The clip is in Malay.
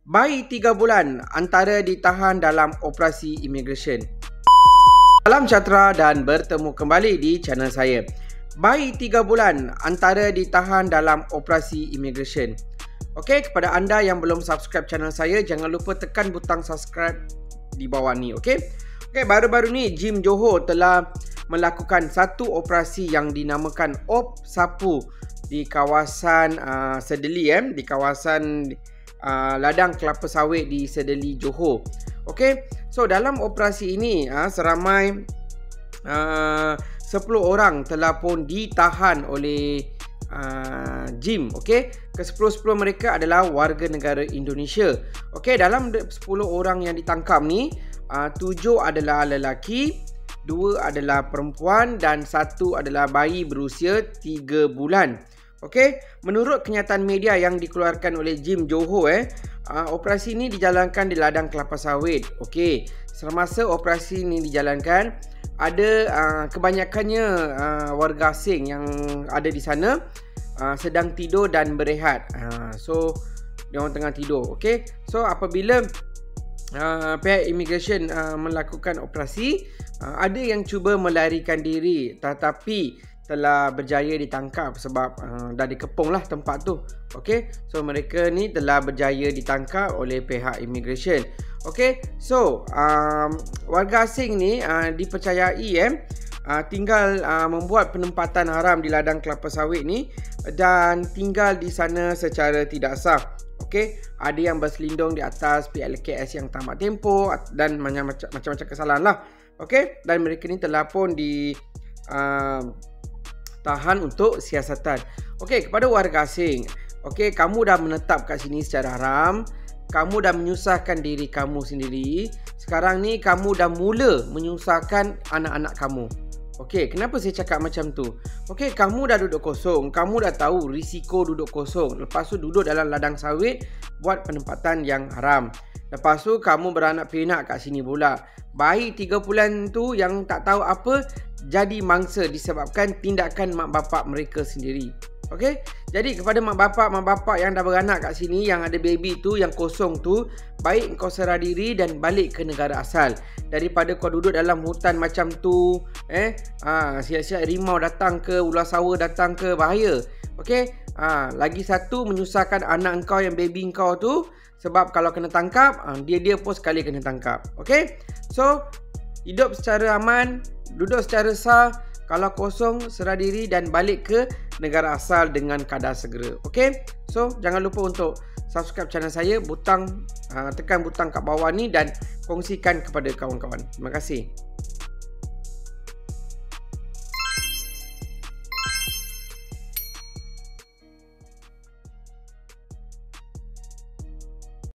Bayi 3 bulan antara ditahan dalam operasi imigresen. Salam sejahtera dan bertemu kembali di channel saya. Bayi 3 bulan antara ditahan dalam operasi imigresen. Okey, kepada anda yang belum subscribe channel saya, jangan lupa tekan butang subscribe di bawah ni, okey? Okey, baru-baru ni Jim Johor telah melakukan satu operasi yang dinamakan Op Sapu di kawasan Sedeli, di kawasan ladang kelapa sawit di Sedeli, Johor. Okey, so dalam operasi ini seramai 10 orang telah pun ditahan oleh Jim. Okey, ke-10 mereka adalah warga negara Indonesia. Okey, dalam 10 orang yang ditangkap ni, 7 adalah lelaki, 2 adalah perempuan dan 1 adalah bayi berusia 3 bulan. Okey, menurut kenyataan media yang dikeluarkan oleh Jim Johor, operasi ini dijalankan di ladang kelapa sawit. Okey, semasa operasi ini dijalankan, ada kebanyakannya warga asing yang ada di sana sedang tidur dan berehat. So, dia orang tengah tidur. Okey, so apabila pihak imigresen melakukan operasi, ada yang cuba melarikan diri tetapi telah berjaya ditangkap sebab dah dikepung lah tempat tu. Okey, so mereka ni telah berjaya ditangkap oleh pihak imigresen. Okey, so warga asing ni dipercayai tinggal membuat penempatan haram di ladang kelapa sawit ni dan tinggal di sana secara tidak sah. Okey, ada yang berselindung di atas PLKS yang tamat tempoh dan macam-macam kesalahan lah. Okey, dan mereka ni telah pun tahan untuk siasatan. Okey, kepada warga asing, okey, kamu dah menetap kat sini secara haram, kamu dah menyusahkan diri kamu sendiri. Sekarang ni kamu dah mula menyusahkan anak-anak kamu. Okey, kenapa saya cakap macam tu? Okey, kamu dah duduk kosong, kamu dah tahu risiko duduk kosong. Lepas tu duduk dalam ladang sawit buat penempatan yang haram. Lepas tu kamu beranak pinak kat sini pula. Bayi 3 bulan tu yang tak tahu apa jadi mangsa disebabkan tindakan mak bapak mereka sendiri. Okey, jadi kepada mak bapak yang dah beranak kat sini, yang ada baby tu, yang kosong tu, baik kau serah diri dan balik ke negara asal daripada kau duduk dalam hutan macam tu. Siap-siap rimau datang ke, ular sawa datang ke, bahaya. Okey, lagi satu menyusahkan anak kau yang baby kau tu, sebab kalau kena tangkap, dia pun sekali kena tangkap. Okey, so hidup secara aman, duduk secara sah. Kalau kosong, serah diri dan balik ke negara asal dengan kadar segera. Okey, so jangan lupa untuk subscribe channel saya, tekan butang kat bawah ni dan kongsikan kepada kawan-kawan. Terima kasih.